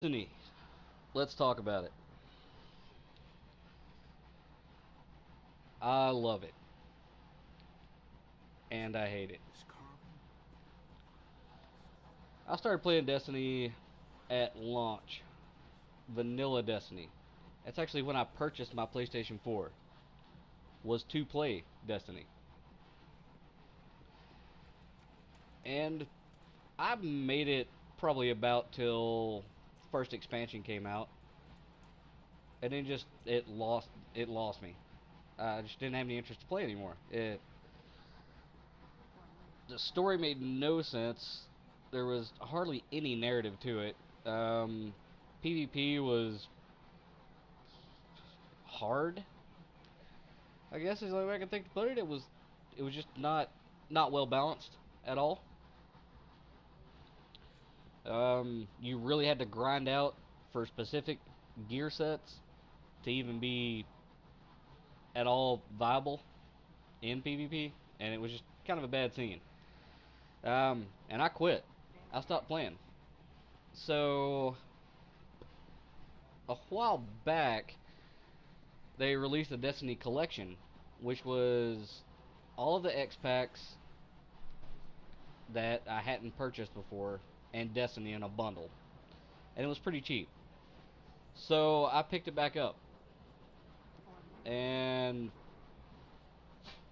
Destiny. Let's talk about it. I love it, and I hate it. I started playing Destiny at launch, vanilla Destiny. That's actually when I purchased my PlayStation 4. Was to play Destiny, and I made it probably about till first expansion came out, and then just it lost me. I just didn't have any interest to play anymore. The story made no sense. There was hardly any narrative to it. PvP was hard. I guess is the only way I can think to put it. It was just not well balanced at all. You really had to grind out for specific gear sets to even be at all viable in PvP, and it was just kind of a bad scene. And I quit. I stopped playing. So a while back, they released a Destiny collection, which was all of the X packs that I hadn't purchased before and Destiny in a bundle, and it was pretty cheap. So I picked it back up and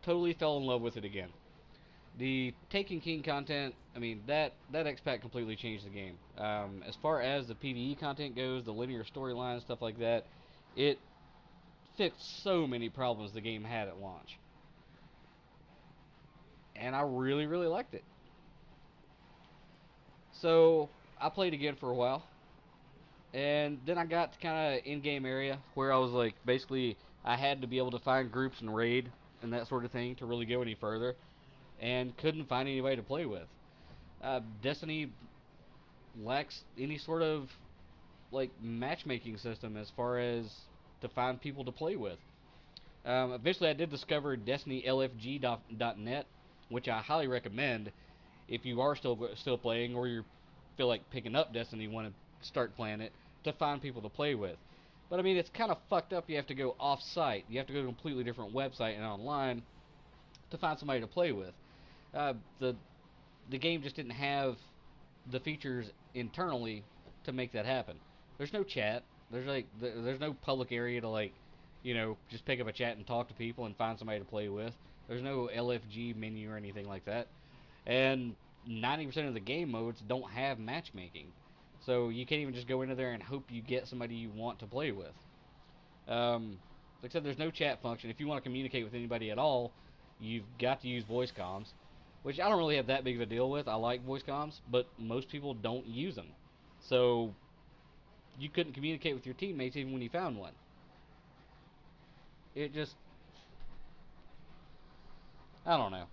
totally fell in love with it again. The Taken King content, I mean that X pack completely changed the game. As far as the PVE content goes, the linear storyline stuff like that, it fixed so many problems the game had at launch, and I really liked it. So I played again for a while, and then I got to kind of in-game area where I was like, basically, I had to be able to find groups and raid and that sort of thing to really go any further, and couldn't find anybody to play with. Destiny lacks any sort of like matchmaking system as far as to find people to play with. Eventually, I did discover DestinyLFG.net, which I highly recommend if you are still playing or you feel like picking up Destiny, and want to start playing it to find people to play with. But I mean, it's kind of fucked up. You have to go off site. You have to go to a completely different website and online to find somebody to play with. The game just didn't have the features internally to make that happen. There's no chat. There's no public area to just pick up a chat and talk to people and find somebody to play with. There's no LFG menu or anything like that. And 90% of the game modes don't have matchmaking. So you can't even just go into there and hope you get somebody you want to play with. Like I said, there's no chat function. If you want to communicate with anybody at all, you've got to use voice comms, which I don't really have that big of a deal with. I like voice comms, but most people don't use them. So you couldn't communicate with your teammates even when you found one. It just, I don't know.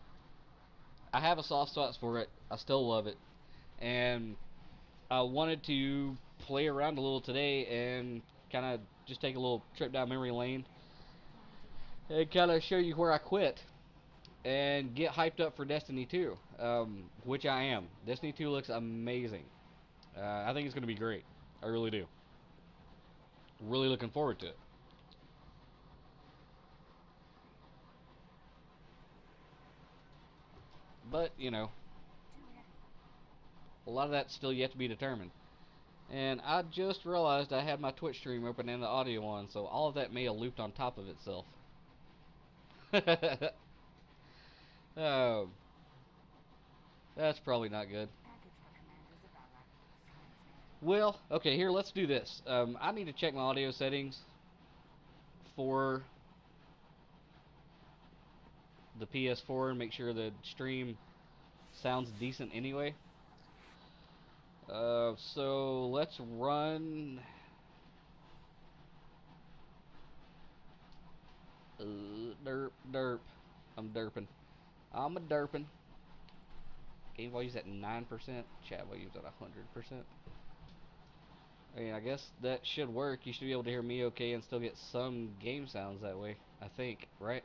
I have a soft spot for it. I still love it. And I wanted to play around a little today and kind of just take a little trip down memory lane and kind of show you where I quit and get hyped up for Destiny 2, which I am. Destiny 2 looks amazing. I think it's going to be great. I really do. Really looking forward to it. But, a lot of that's still yet to be determined. And I just realized I had my Twitch stream open and the audio on, so all of that may have looped on top of itself. Oh, that's probably not good. Well, okay, here, let's do this. I need to check my audio settings for the PS4 and make sure the stream sounds decent anyway. So let's run. Derp, derp. I'm derping. I'm a derping. Game volume's at 9%. Chat volume's at 100%. I mean, I guess that should work. You should be able to hear me okay and still get some game sounds that way. I think, right?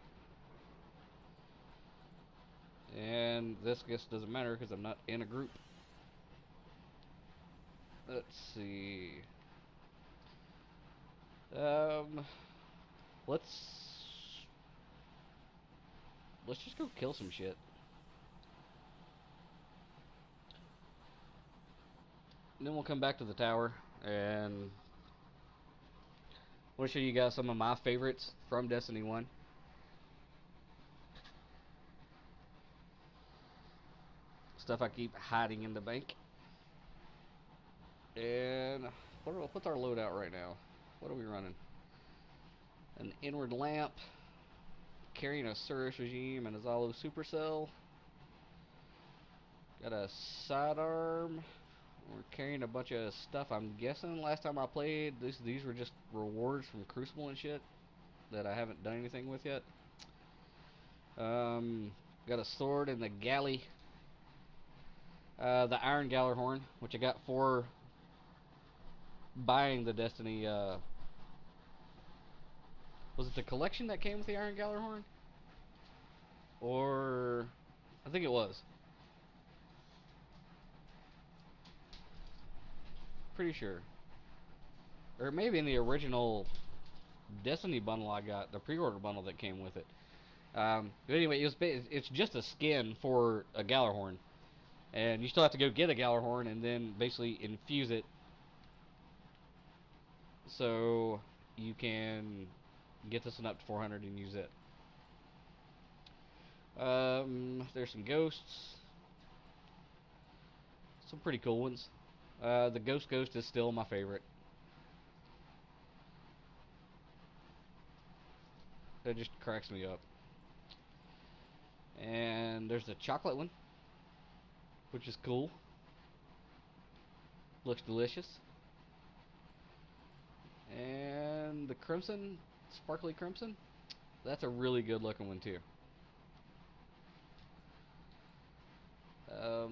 And this guess doesn't matter because I'm not in a group. Let's see. Um, let's let's just go kill some shit. And then we'll come back to the tower and I want to show you guys some of my favorites from Destiny 1. Stuff I keep hiding in the bank. And what's our loadout right now? What are we running? An inward lamp, carrying a Surus regime and a Zalo supercell. Got a sidearm. We're carrying a bunch of stuff. I'm guessing last time I played, these were just rewards from Crucible and shit that I haven't done anything with yet. Got a sword and the galley. The Iron Gallarhorn, which I got for buying the Destiny. Was it the collection that came with the Iron Gallarhorn? Or I think it was. Pretty sure. Or maybe in the original Destiny bundle I got, the pre-order bundle that came with it. But anyway, it's just a skin for a Gallarhorn, and you still have to go get a Gallarhorn and then basically infuse it so you can get this one up to 400 and use it. There's some ghosts, some pretty cool ones. The Ghost is still my favorite. That just cracks me up. And there's the chocolate one, which is cool. Looks delicious. And the crimson, sparkly crimson, that's a really good looking one too.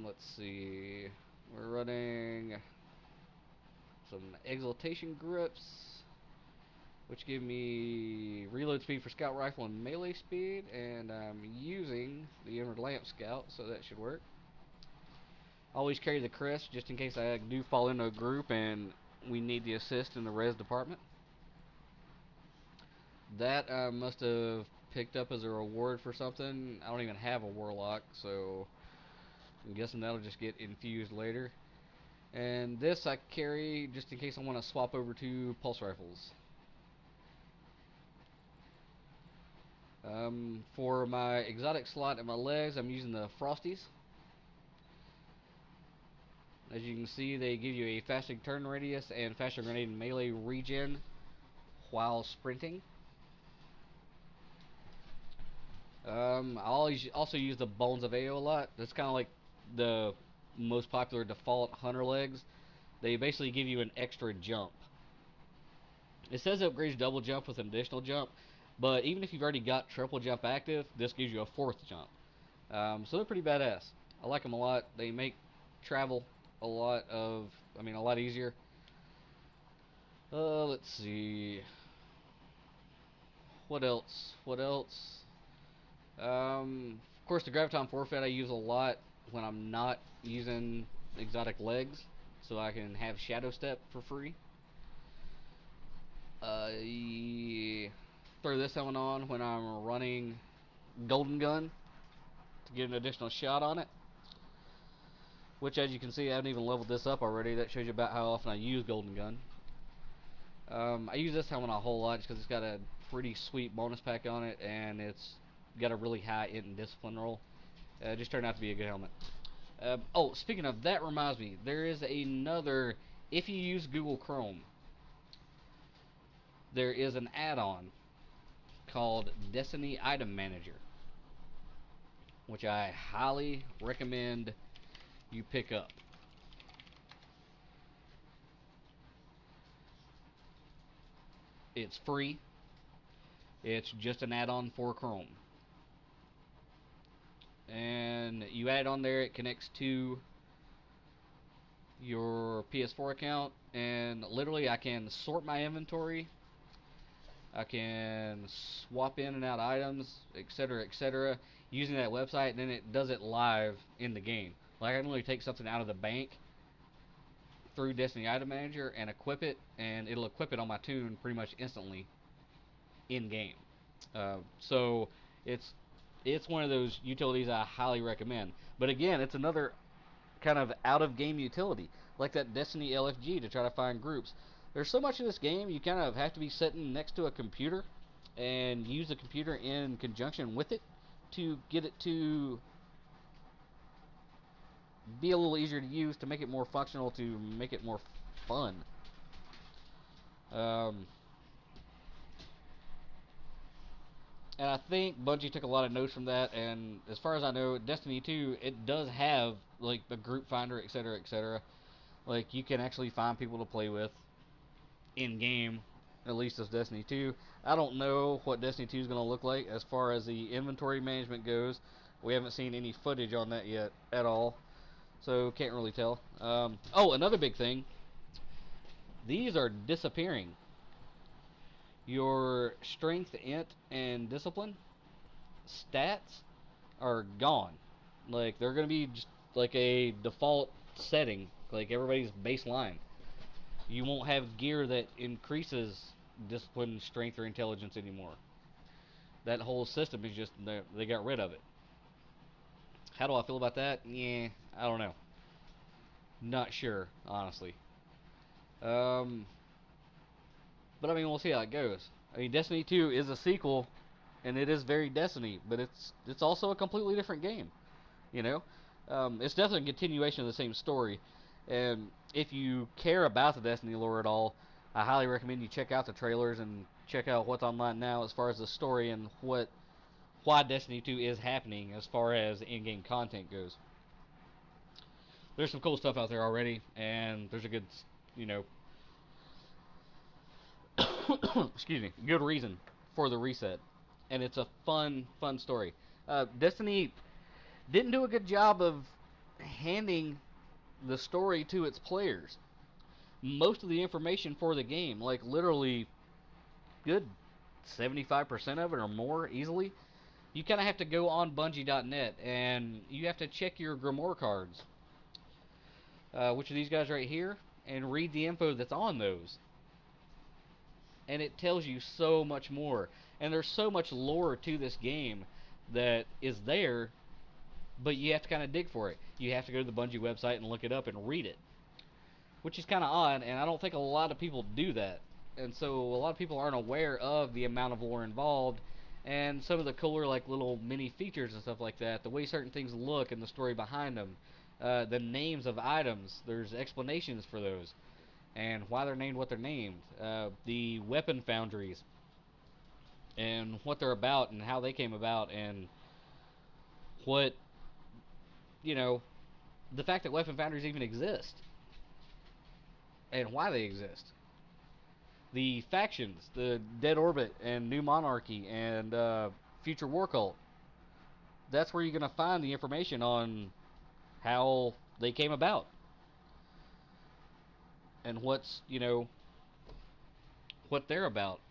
Let's see. We're running some exaltation grips, which give me reload speed for scout rifle and melee speed, and I'm using the Emerald Lamp Scout, so that should work. Always carry the crest just in case I do fall into a group and we need the assist in the res department. That I must have picked up as a reward for something. I don't even have a warlock, so I'm guessing that'll just get infused later. And this I carry just in case I want to swap over to pulse rifles. For my exotic slot and my legs, I'm using the Frosties. As you can see, they give you a faster turn radius and faster grenade and melee regen while sprinting. I always also use the Bones of Ao a lot. That's kind of like the most popular default hunter legs. They basically give you an extra jump. It says it upgrades double jump with an additional jump, but even if you've already got triple jump active, this gives you a fourth jump. So they're pretty badass. I like them a lot. They make travel a lot easier. Let's see. What else? Of course, the Graviton Forfeit I use a lot when I'm not using exotic legs, so I can have Shadow Step for free. Throw this one on when I'm running Golden Gun to get an additional shot on it. Which, as you can see, I haven't even leveled this up already. That shows you about how often I use Golden Gun. I use this helmet a whole lot just because it's got a pretty sweet bonus pack on it, and it's got a really high int and discipline roll. It just turned out to be a good helmet. Oh, speaking of, that reminds me, there is another, if you use Google Chrome, there is an add-on called Destiny Item Manager, which I highly recommend you pick up. It's free. It's just an add-on for Chrome. And you add it on there, it connects to your PS4 account, and literally I can sort my inventory, I can swap in and out items, etc., using that website, and then it does it live in the game. Like, I can literally take something out of the bank, through Destiny Item Manager and equip it, and it'll equip it on my tune pretty much instantly in game. So it's it's one of those utilities I highly recommend. But again, it's another kind of out of game utility, like that Destiny LFG to try to find groups. There's so much of this game you kind of have to be sitting next to a computer and use the computer in conjunction with it to get it to be a little easier to use, to make it more functional, to make it more fun. Um, and I think Bungie took a lot of notes from that. And as far as I know, Destiny 2 it does have like the group finder, etc., etc. Like you can actually find people to play with in game, at least as Destiny 2. I don't know what Destiny 2 is going to look like as far as the inventory management goes. We haven't seen any footage on that yet at all, so can't really tell. Oh, another big thing. These are disappearing. Your strength, int, and discipline stats are gone. Like they're gonna be just like a default setting, like everybody's baseline. You won't have gear that increases discipline, strength, or intelligence anymore. That whole system is just they got rid of it. How do I feel about that? Yeah, I don't know. Not sure, honestly. Um, but I mean, we'll see how it goes. I mean, Destiny 2 is a sequel, and it is very Destiny, but it's also a completely different game. You know, it's definitely a continuation of the same story. And if you care about the Destiny lore at all, I highly recommend you check out the trailers and check out what's online now as far as the story and why Destiny 2 is happening as far as in-game content goes. There's some cool stuff out there already, and there's a good, you know, excuse me, good reason for the reset, and it's a fun story. Destiny didn't do a good job of handing the story to its players. Most of the information for the game, like literally good 75% of it or more easily, you kind of have to go on Bungie.net and you have to check your Grimoire cards, which are these guys right here, and read the info that's on those. And it tells you so much more. And there's so much lore to this game that is there, but you have to kind of dig for it. You have to go to the Bungie website and look it up and read it, which is kind of odd, and I don't think a lot of people do that. And so a lot of people aren't aware of the amount of lore involved and some of the cooler like little mini features and stuff like that, the way certain things look and the story behind them, the names of items, there's explanations for those and why they're named what they're named, the weapon foundries and what they're about and how they came about, and what, you know, the fact that weapon foundries even exist and why they exist. The factions, the Dead Orbit and New Monarchy and Future War Cult. That's where you're going to find the information on how they came about and what's, you know, what they're about.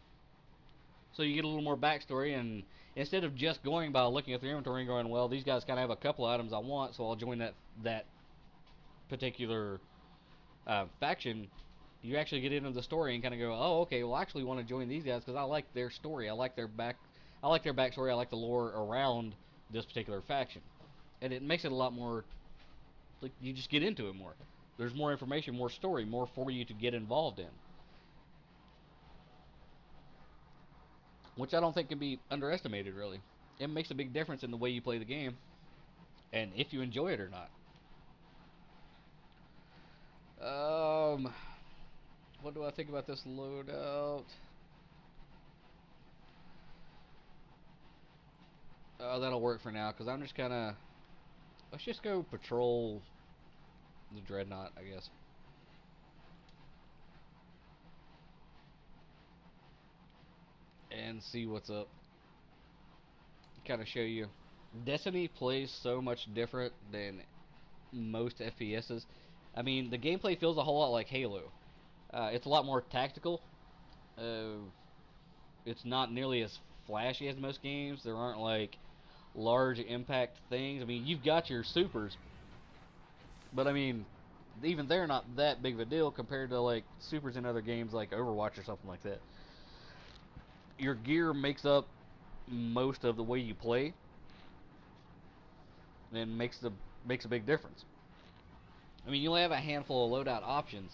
So you get a little more backstory, and instead of just going by looking at their inventory and going, well, these guys kind of have a couple items I want, so I'll join that particular faction, you actually get into the story and kind of go, oh, okay, well, I actually want to join these guys because I like their story, I like their backstory, I like the lore around this particular faction, and it makes it a lot more like you just get into it more. There's more information, more story, more for you to get involved in, which I don't think can be underestimated. Really, it makes a big difference in the way you play the game and if you enjoy it or not. What do I think about this loadout? Oh, that'll work for now, because I'm just kind of... Let's just go patrol the Dreadnought, I guess. And see what's up. Kind of show you. Destiny plays so much different than most FPSs. I mean, the gameplay feels a whole lot like Halo. It's a lot more tactical. Uh, it's not nearly as flashy as most games. There aren't like large impact things. I mean, you've got your supers, but I mean, even they're not that big of a deal compared to like supers in other games like Overwatch or something like that. Your gear makes up most of the way you play, and makes a big difference. I mean, you only have a handful of loadout options,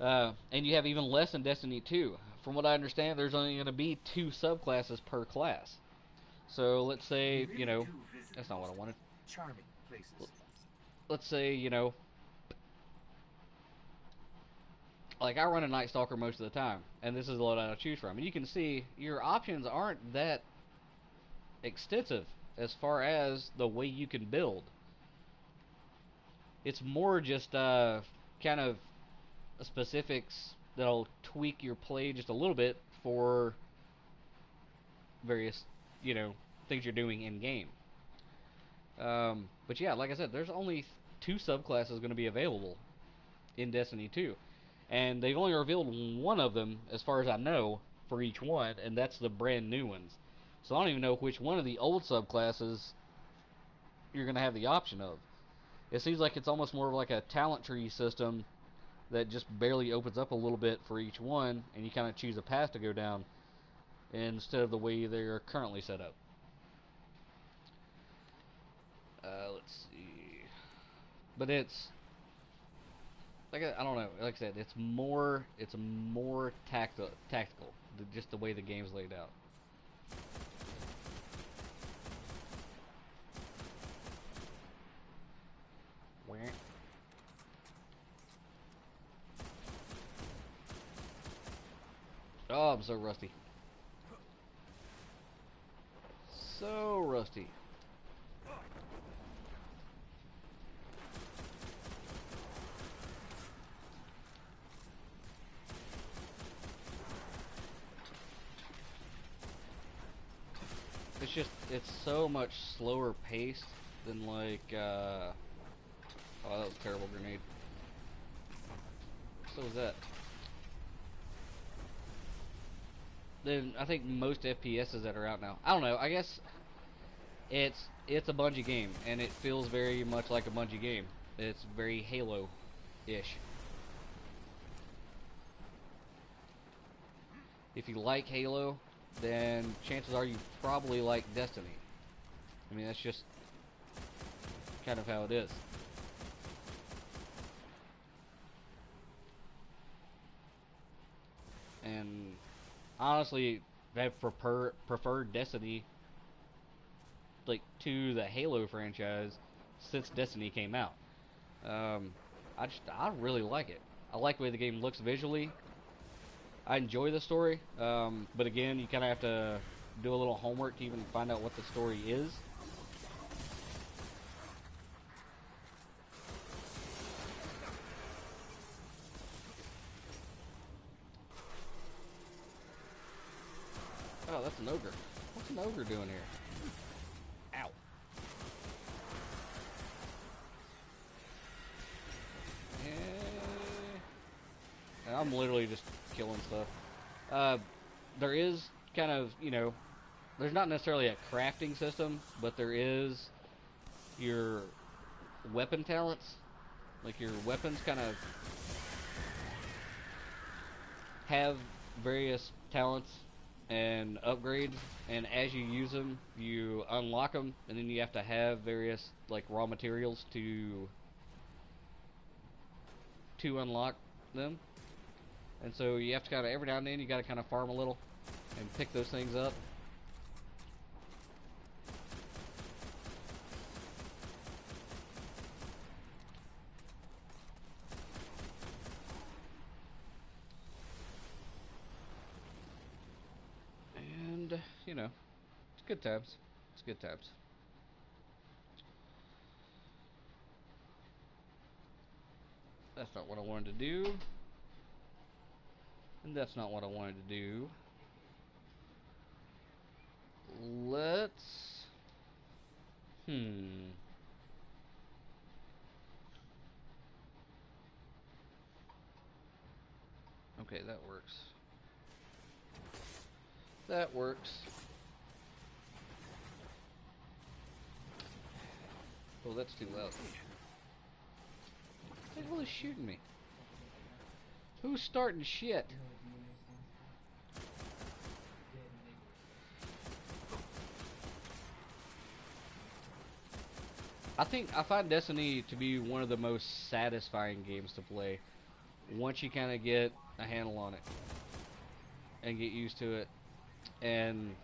and you have even less in Destiny 2. From what I understand, there's only going to be 2 subclasses per class. So let's say, you know, that's not what I wanted. Charming places. Let's say, you know, like I run a Night Stalker most of the time, and this is the loadout I choose from. And you can see your options aren't that extensive as far as the way you can build. It's more just kind of specifics that'll tweak your play just a little bit for various, you know, things you're doing in game. But yeah, like I said, there's only 2 subclasses going to be available in Destiny 2, and they've only revealed one of them, as far as I know, for each one, and that's the brand new ones. So I don't even know which one of the old subclasses you're going to have the option of. It seems like it's almost more of like a talent tree system that just barely opens up a little bit for each one, and you kind of choose a path to go down instead of the way they're currently set up. Let's see. But it's like I don't know. Like I said, it's more tactical. Just the way the game's laid out. Oh, I'm so rusty. So rusty. It's so much slower paced than like, oh, that was a terrible grenade. So was that. Then I think most FPSs that are out now. I don't know, I guess it's a Bungie game, and it feels very much like a Bungie game. It's very Halo-ish. If you like Halo, then chances are you probably like Destiny. I mean, that's just kind of how it is. And honestly, I preferred Destiny like to the Halo franchise since Destiny came out. Um, I really like it. I like the way the game looks visually. I enjoy the story, but again, you kind of have to do a little homework to even find out what the story is. Oh, that's an ogre. What's an ogre doing here? Ow. And I'm literally just killing stuff. There is kind of, you know, there's not necessarily a crafting system, but there is your weapon talents. Like your weapons kind of have various talents and upgrades, and as you use them, you unlock them, and then you have to have various like raw materials to unlock them. And so you have to kind of every now and then you got to kind of farm a little and pick those things up. And you know, it's good times. It's good times. That's not what I wanted to do. And that's not what I wanted to do. Let's... Hmm. Okay, that works. That works. Oh, that's too loud. Who the hell is shooting me? Who's starting shit? I find Destiny to be one of the most satisfying games to play once you kind of get a handle on it and get used to it and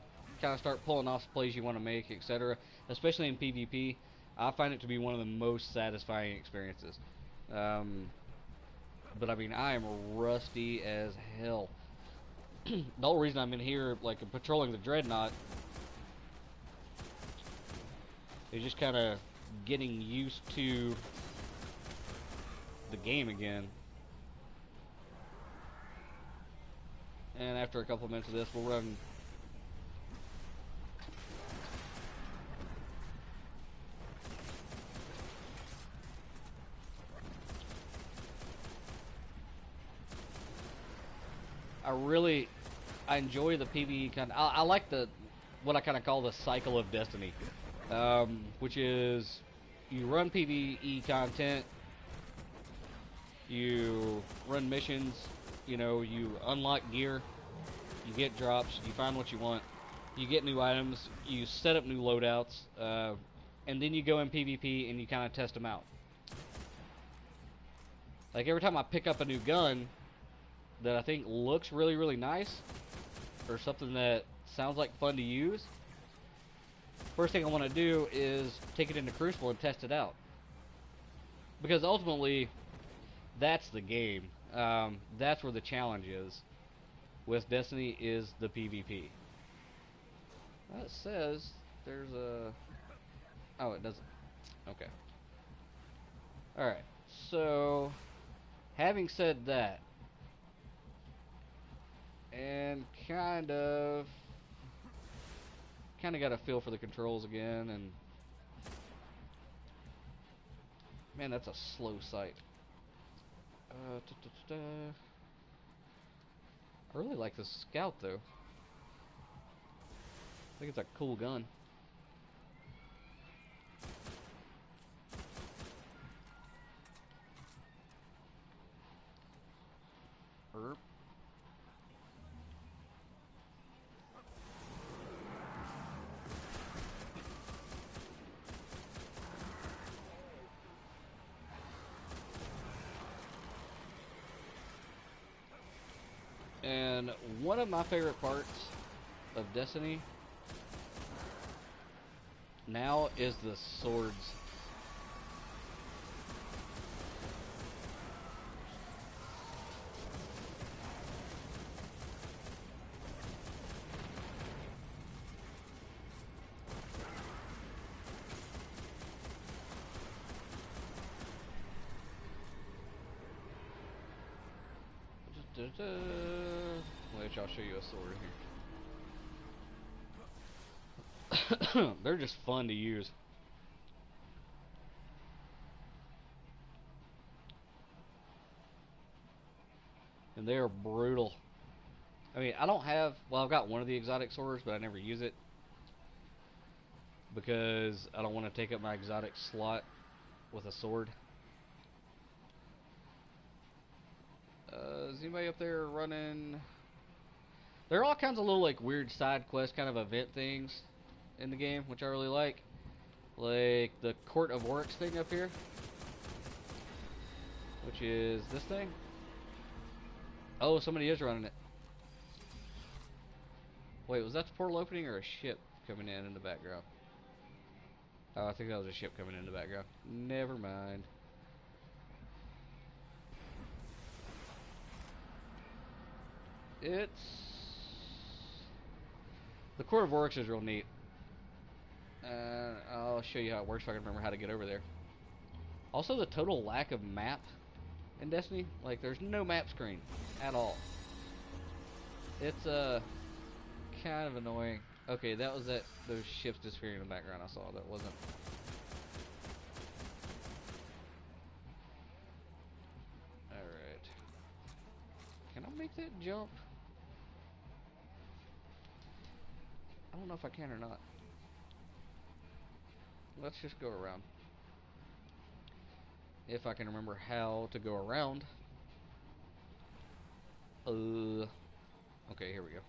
kind of start pulling off plays you want to make, etc. Especially in PvP, I find it to be one of the most satisfying experiences. But I mean, I am rusty as hell. The whole reason I'm in here, like, patrolling the Dreadnought, is just kind of getting used to the game again. And after a couple minutes of this, we'll run. I enjoy the PvE kind. I like what I kind of call the cycle of Destiny, which is you run PvE content, you run missions, you unlock gear, you get drops, you find what you want, you get new items, you set up new loadouts, and then you go in PvP and you kind of test them out. Like every time I pick up a new gun that I think looks really, really nice, or something that sounds like fun to use, first thing I want to do is take it into Crucible and test it out. Because ultimately, that's the game. That's where the challenge is with Destiny, is the PvP. It says there's a... Oh, it doesn't. Okay. Alright, so having said that, and kind of got a feel for the controls again, and man, that's a slow sight. I really like this Scout though. I think it's a cool gun. Erp. And one of my favorite parts of Destiny now is the swords. Which I'll show you a sword here. They're just fun to use. And they are brutal. I mean, I don't have... Well, I've got one of the exotic swords, but I never use it. Because I don't want to take up my exotic slot with a sword. Is anybody up there running... There are all kinds of little, like, weird side quest kind of event things in the game, which I really like. Like the Court of Oryx thing up here, which is this thing. Oh, somebody is running it. Wait, was that the portal opening or a ship coming in the background? Oh, I think that was a ship coming in the background. Never mind. It's... The Court of Oryx is real neat. I'll show you how it works if I can remember how to get over there. Also, the total lack of map in Destiny. Like, there's no map screen at all. It's kind of annoying. Okay, that was those ships disappearing in the background I saw. That wasn't... Alright. Can I make that jump? I don't know if I can or not. Let's just go around. if I can remember how to go around. Okay, here we go.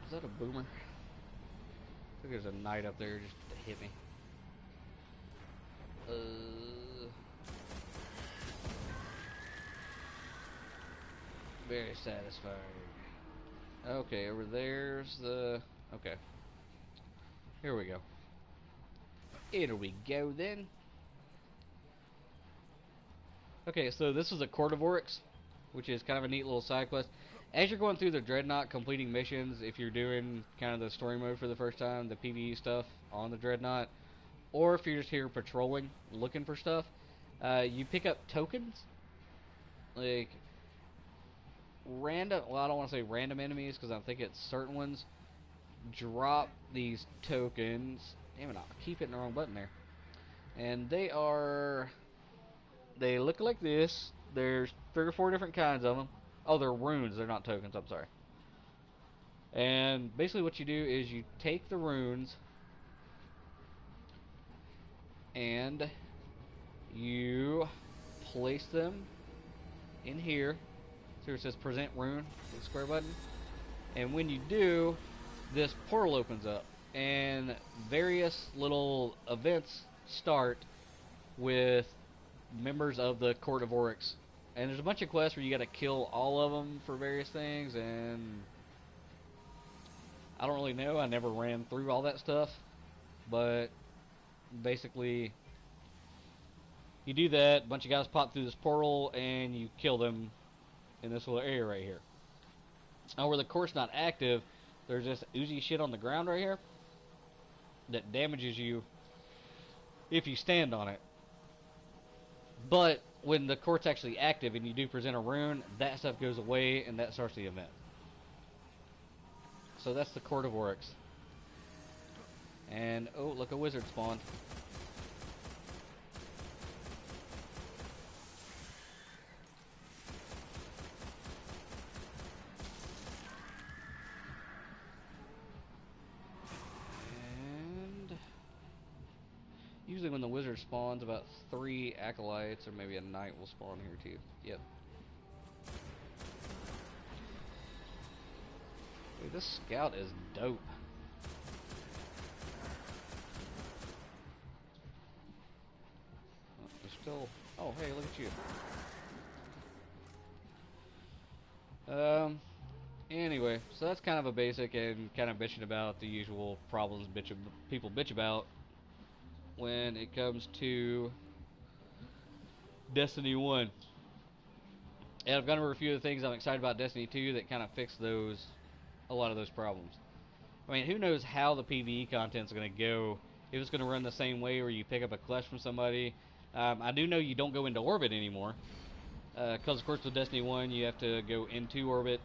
Is that a boomer? I think there's a knight up there just to hit me. Very satisfying. Okay, over there's the... Okay. Here we go. Here we go then. Okay, so this is a Court of Oryx, which is kind of a neat little side quest. As you're going through the Dreadnought, completing missions, if you're doing kind of the story mode for the first time, the PvE stuff on the Dreadnought, or if you're just here patrolling, looking for stuff, you pick up tokens, like random. Well, I don't want to say random enemies because I think it's certain ones drop these tokens. Damn it! I keep hitting the wrong button there. And they look like this. There's 3 or 4 different kinds of them. Oh, they're runes. They're not tokens. I'm sorry. And basically, what you do is you take the runes and you place them in here. So it says present rune with the square button. And when you do, this portal opens up and various little events start with members of the Court of Oryx. And there's a bunch of quests where you gotta kill all of them for various things, and I don't really know. I never ran through all that stuff. But basically, you do that, a bunch of guys pop through this portal, and you kill them in this little area right here. Now, where the court's not active, there's this oozy shit on the ground right here that damages you if you stand on it. But when the court's actually active and you do present a rune, that stuff goes away and that starts the event. So that's the Court of Oryx. And, oh, look, a wizard spawned. Usually when the wizard spawns, about 3 acolytes or maybe a knight will spawn here too. Yep. Dude, this scout is dope. Oh, there's still... Oh, hey, look at you. Anyway, so that's kind of a basic and kind of bitching about the usual problems people bitch about when it comes to Destiny 1. And I've gone over a few of the things I'm excited about Destiny 2 that kind of fix a lot of those problems. I mean, who knows how the PvE content's going to go, if it's going to run the same way where you pick up a quest from somebody. I do know you don't go into orbit anymore, because of course with Destiny 1 you have to go into orbit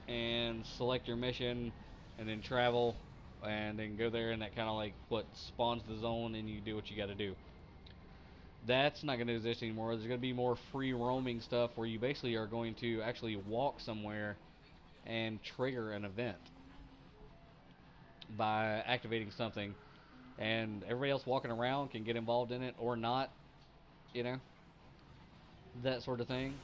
and select your mission and then travel and then go there, and that kind of like what spawns the zone and you do what you got to do. That's not going to exist anymore. There's going to be more free roaming stuff where you basically are going to actually walk somewhere and trigger an event by activating something, and everybody else walking around can get involved in it or not, you know, that sort of thing.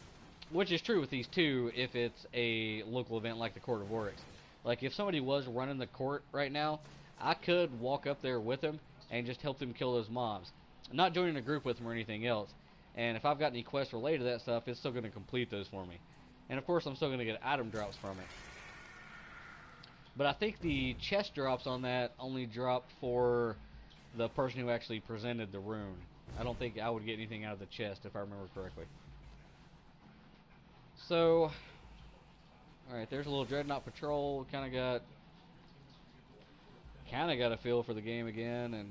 Which is true with these two if it's a local event like the Court of Oryx. Like, if somebody was running the court right now, I could walk up there with them and just help them kill those mobs. I'm not joining a group with them or anything else. And if I've got any quests related to that stuff, it's still going to complete those for me. And of course, I'm still going to get item drops from it. But I think the chest drops on that only drop for the person who actually presented the rune. I don't think I would get anything out of the chest, if I remember correctly. So, alright, there's a little Dreadnought patrol. Kind of got a feel for the game again, and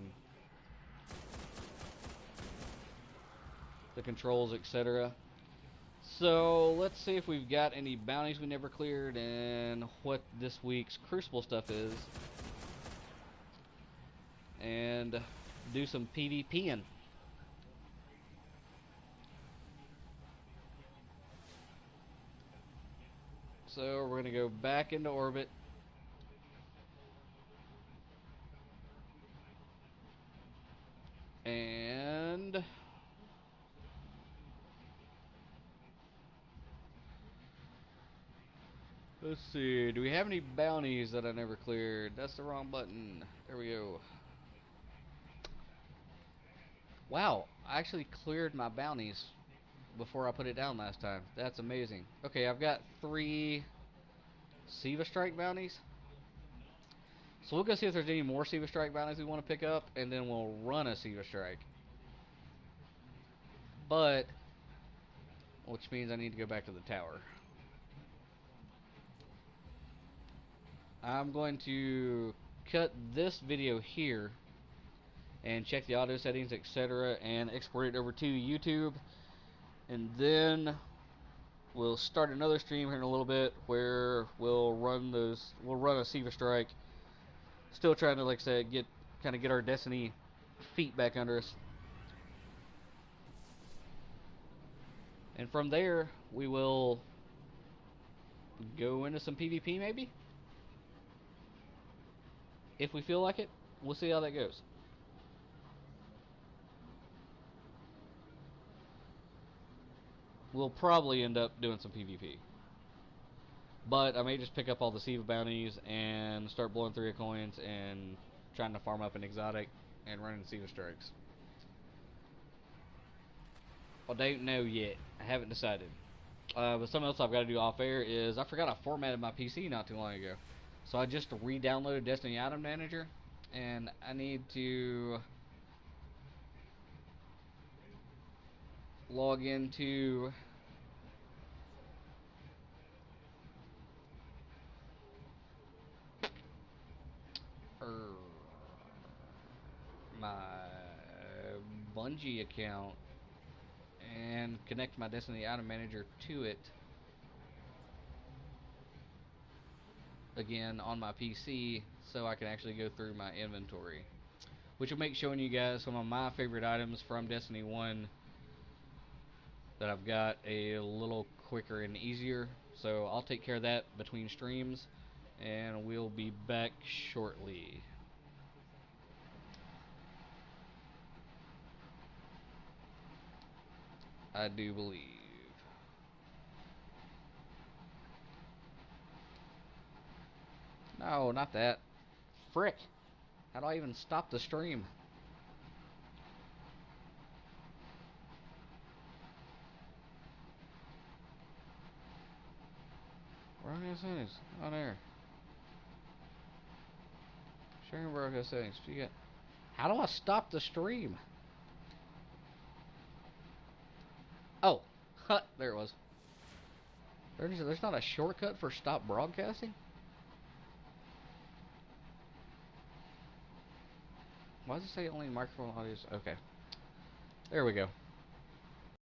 the controls, etc. So, let's see if we've got any bounties we never cleared and what this week's Crucible stuff is. And do some PvPing. So we're gonna go back into orbit. And let's see, do we have any bounties that I never cleared? That's the wrong button. There we go. Wow, I actually cleared my bounties before I put it down last time. That's amazing. Okay, I've got 3 Siva Strike bounties. So we'll go see if there's any more Siva Strike bounties we want to pick up, and then we'll run a Siva Strike. But, which means I need to go back to the tower. I'm going to cut this video here and check the audio settings, etc., and export it over to YouTube, and then we'll start another stream here in a little bit where we'll run a Siva Strike, still trying to, like I said, get our Destiny feet back under us, and from there we will go into some PvP maybe, if we feel like it. We'll see how that goes. We'll probably end up doing some PvP. But I may just pick up all the Siva bounties and start blowing through coins and trying to farm up an exotic and running Siva Strikes. I don't know yet. I haven't decided. But something else I've got to do off air is I forgot I formatted my PC not too long ago. So I just re-downloaded Destiny Item Manager, and I need to log into my Bungie account and connect my Destiny Item Manager to it again on my PC so I can actually go through my inventory, which will make showing you guys some of my favorite items from Destiny 1 that I've got a little quicker and easier. So I'll take care of that between streams, and we'll be back shortly. I do believe. No, not that. Frick. How do I even stop the stream? Broadcast settings. On air. Sharing broadcast settings. How do I stop the stream? Oh. There it was. There's not a shortcut for stop broadcasting? Why does it say only microphone audio? Okay. There we go.